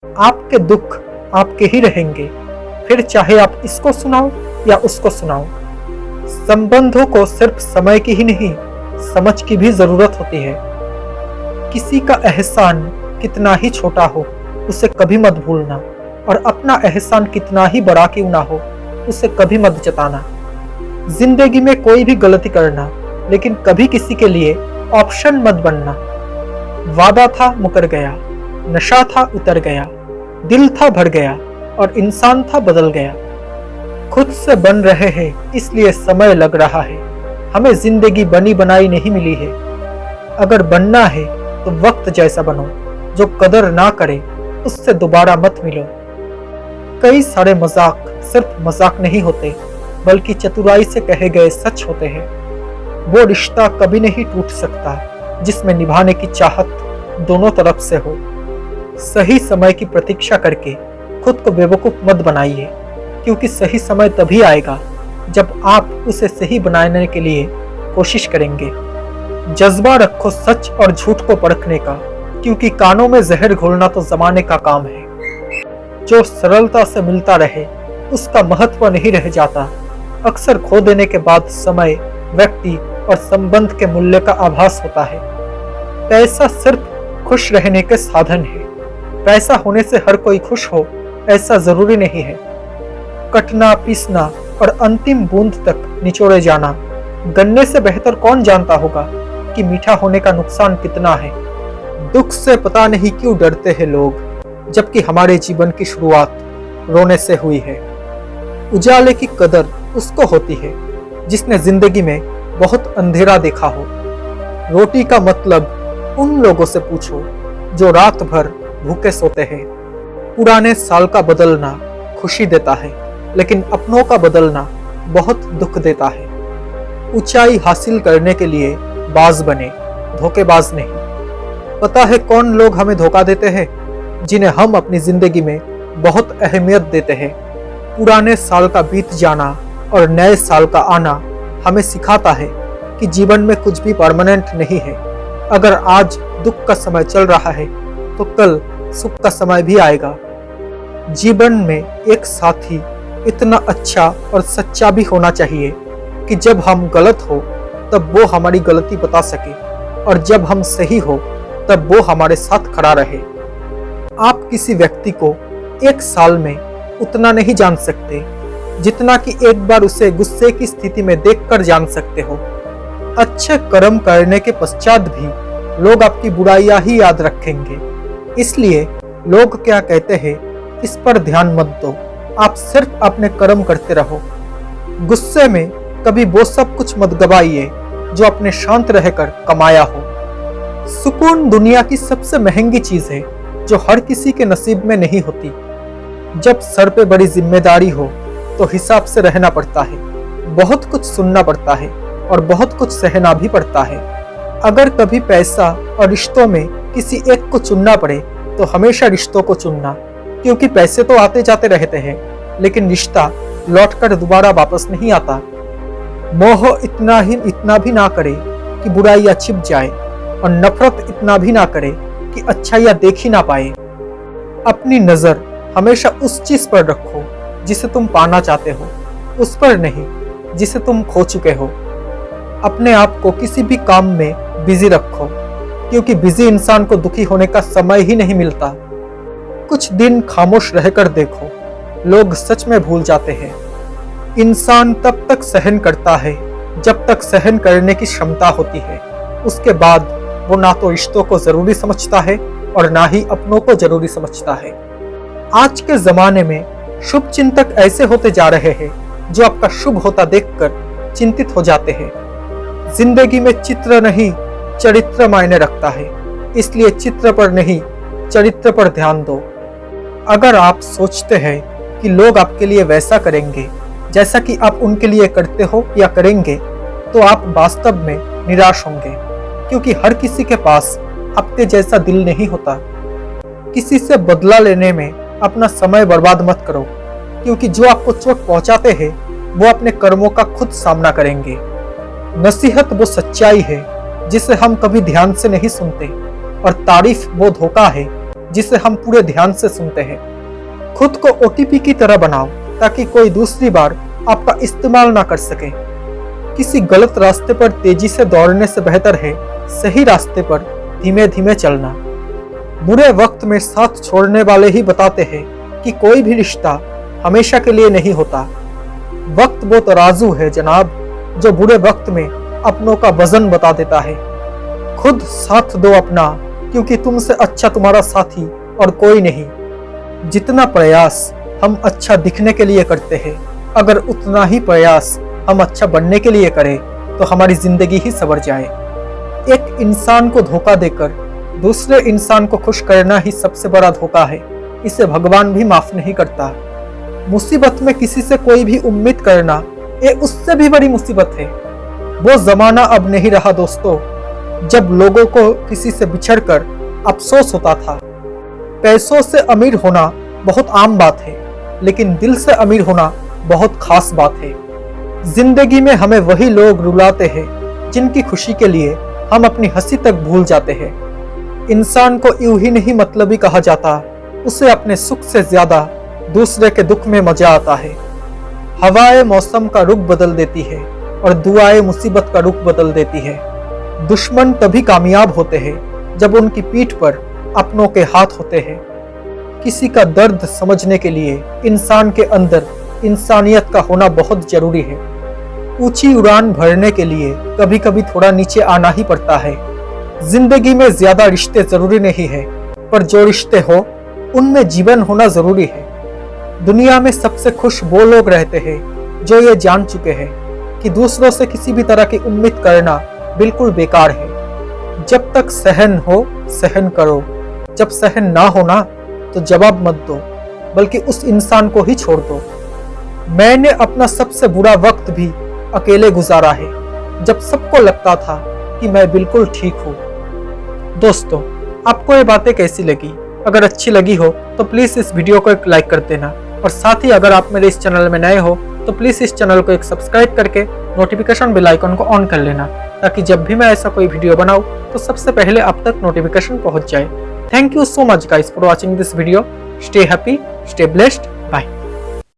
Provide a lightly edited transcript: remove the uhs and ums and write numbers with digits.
आपके दुख आपके ही रहेंगे, फिर चाहे आप इसको सुनाओ या उसको सुनाओ। संबंधों को सिर्फ समय की ही नहीं, समझ की भी जरूरत होती है। किसी का एहसान कितना ही छोटा हो, उसे कभी मत भूलना, और अपना एहसान कितना ही बड़ा क्यों ना हो, उसे कभी मत जताना। जिंदगी में कोई भी गलती करना, लेकिन कभी किसी के लिए ऑप्शन मत बनना। वादा था मुकर गया, नशा था उतर गया, दिल था भर गया, और इंसान था बदल गया। खुद से बन रहे हैं इसलिए समय लग रहा है, हमें जिंदगी बनी बनाई नहीं मिली है। अगर बनना है तो वक्त जैसा बनो, जो कदर ना करे उससे दोबारा मत मिलो। कई सारे मजाक सिर्फ मजाक नहीं होते, बल्कि चतुराई से कहे गए सच होते हैं। वो रिश्ता कभी नहीं टूट सकता जिसमें निभाने की चाहत दोनों तरफ से हो। सही समय की प्रतीक्षा करके खुद को बेवकूफ मत बनाइए, क्योंकि सही समय तभी आएगा जब आप उसे सही बनाने के लिए कोशिश करेंगे। जज्बा रखो सच और झूठ को परखने का, क्योंकि कानों में जहर घोलना तो जमाने का काम है। जो सरलता से मिलता रहे उसका महत्व नहीं रह जाता। अक्सर खो देने के बाद समय, व्यक्ति और संबंध के मूल्य का आभास होता है। पैसा सिर्फ खुश रहने के साधन है। पैसा होने से हर कोई खुश हो ऐसा जरूरी नहीं है। कटना, पीसना और अंतिम बूंद तक निचोड़े जाना, गन्ने से बेहतर कौन जानता होगा कि मीठा होने का नुकसान कितना है। दुख से पता नहीं क्यों डरते हैं लोग, जबकि हमारे जीवन की शुरुआत रोने से हुई है। उजाले की कदर उसको होती है जिसने जिंदगी में बहुत अंधेरा देखा हो। रोटी का मतलब उन लोगों से पूछो जो रात भर भूखे सोते हैं। पुराने साल का बदलना खुशी देता है, लेकिन अपनों का बदलना बहुत दुख देता है। ऊंचाई हासिल करने के लिए बाज बने, धोखेबाज नहीं। पता है कौन लोग हमें धोखा देते हैं? जिन्हें हम अपनी जिंदगी में बहुत अहमियत देते हैं। पुराने साल का बीत जाना और नए साल का आना हमें सिखाता है कि जीवन में कुछ भी परमानेंट नहीं है। अगर आज दुख का समय चल रहा है तो कल सुख का समय भी आएगा। जीवन में एक साथी इतना अच्छा और सच्चा भी होना चाहिए कि जब हम गलत हो तब वो हमारी गलती बता सके, और जब हम सही हो तब वो हमारे साथ खड़ा रहे। आप किसी व्यक्ति को एक साल में उतना नहीं जान सकते जितना कि एक बार उसे गुस्से की स्थिति में देखकर जान सकते हो। अच्छे कर्म करने के पश्चात भी लोग आपकी बुराइयां ही याद रखेंगे। इसलिए लोग क्या कहते हैं इस पर ध्यान मत दो, आप सिर्फ अपने कर्म करते रहो। गुस्से में कभी वो सब कुछ मत गवाइए जो आपने शांत रहकर कमाया हो। सुकून दुनिया की सबसे महंगी चीज है जो हर किसी के नसीब में नहीं होती। जब सर पे बड़ी जिम्मेदारी हो तो हिसाब से रहना पड़ता है, बहुत कुछ सुनना पड़ता है और बहुत कुछ सहना भी पड़ता है। अगर कभी पैसा और रिश्तों में किसी एक को चुनना पड़े तो हमेशा रिश्तों को चुनना, क्योंकि पैसे तो आते जाते रहते हैं, लेकिन रिश्ता लौटकर दोबारा वापस नहीं आता। मोह इतना भी ना करे कि बुराइयां छिप जाए, और नफरत इतना भी ना करे कि अच्छाइयां देख ही ना पाए। अपनी नजर हमेशा उस चीज पर रखो जिसे तुम पाना चाहते हो, उस पर नहीं जिसे तुम खो चुके हो। अपने आप को किसी भी काम में बिजी रखो, क्योंकि बिजी इंसान को दुखी होने का समय ही नहीं मिलता। कुछ दिन खामोश रहकर देखो, लोग सच में भूल जाते हैं। इंसान तब तक सहन करता है जब तक सहन करने की क्षमता होती है। उसके बाद वो ना तो रिश्तों को जरूरी समझता है और ना ही अपनों को जरूरी समझता है। आज के जमाने में शुभ चिंतक ऐसे होते जा रहे हैं जो आपका शुभ होता देखकर चिंतित हो जाते हैं। जिंदगी में चित्र नहीं, चरित्र मायने रखता है, इसलिए चित्र पर नहीं, चरित्र पर ध्यान दो। अगर आप सोचते हैं कि लोग आपके लिए वैसा करेंगे जैसा कि आप उनके लिए करते हो या करेंगे, तो आप वास्तव में निराश होंगे, क्योंकि हर किसी के पास आपके जैसा दिल नहीं होता। किसी से बदला लेने में अपना समय बर्बाद मत करो, क्योंकि जो आपको चोट पहुंचाते हैं वो अपने कर्मों का खुद सामना करेंगे। नसीहत वो सच्चाई है जिसे हम कभी ध्यान से नहीं सुनते, और तारीफ वो धोखा है जिसे हम पूरे ध्यान से सुनते हैं। खुद को ओटीपी की तरह बनाओ ताकि कोई दूसरी बार आपका इस्तेमाल ना कर सके। किसी गलत रास्ते पर तेजी से दौड़ने से बेहतर है सही रास्ते पर धीमे धीमे चलना। बुरे वक्त में साथ छोड़ने वाले ही बताते हैं कि कोई भी रिश्ता हमेशा के लिए नहीं होता। वक्त वो तराजू है जनाब, जो बुरे वक्त में अपनों का वजन बता देता है। खुद साथ दो अपना, क्योंकि तुमसे अच्छा तुम्हारा साथी और कोई नहीं। जितना प्रयास हम अच्छा दिखने के लिए करते हैं, अगर उतना ही प्रयास हम अच्छा बनने के लिए करें तो हमारी जिंदगी ही संवर जाए। एक इंसान को धोखा देकर दूसरे इंसान को खुश करना ही सबसे बड़ा धोखा है। इसे भगवान भी माफ नहीं करता। मुसीबत में किसी से कोई भी उम्मीद करना, ये उससे भी बड़ी मुसीबत है। वो जमाना अब नहीं रहा दोस्तों, जब लोगों को किसी से बिछड़कर अफसोस होता था। पैसों से अमीर होना बहुत आम बात है, लेकिन दिल से अमीर होना बहुत खास बात है। जिंदगी में हमें वही लोग रुलाते हैं जिनकी खुशी के लिए हम अपनी हंसी तक भूल जाते हैं। इंसान को यूं ही नहीं मतलबी कहा जाता, उसे अपने सुख से ज्यादा दूसरे के दुख में मजा आता है। हवाएं मौसम का रुख बदल देती है और दुआएं मुसीबत का रुख बदल देती है। दुश्मन तभी कामयाब होते हैं जब उनकी पीठ पर अपनों के हाथ होते हैं। किसी का दर्द समझने के लिए इंसान के अंदर इंसानियत का होना बहुत जरूरी है। ऊंची उड़ान भरने के लिए कभी कभी थोड़ा नीचे आना ही पड़ता है। जिंदगी में ज्यादा रिश्ते जरूरी नहीं है, पर जो रिश्ते हो उनमें जीवन होना जरूरी है। दुनिया में सबसे खुश वो लोग रहते हैं जो ये जान चुके हैं कि दूसरों से किसी भी तरह की उम्मीद करना बिल्कुल बेकार है। जब तक सहन हो सहन करो, जब सहन ना होना तो जवाब मत दो, बल्कि उस इंसान को ही छोड़ दो। मैंने अपना सबसे बुरा वक्त भी अकेले गुजारा है, जब सबको लगता था कि मैं बिल्कुल ठीक हूँ। दोस्तों, आपको ये बातें कैसी लगी? अगर अच्छी लगी हो तो प्लीज़ इस वीडियो को एक लाइक कर देना, और साथ ही अगर आप मेरे इस चैनल में नए हो तो प्लीज़ इस चैनल को एक सब्सक्राइब करके नोटिफिकेशन बेल आइकन को ऑन कर लेना, ताकि जब भी मैं ऐसा कोई वीडियो बनाऊँ तो सबसे पहले आप तक नोटिफिकेशन पहुँच जाए। Thank you so much guys for watching this video. Stay happy, stay blessed.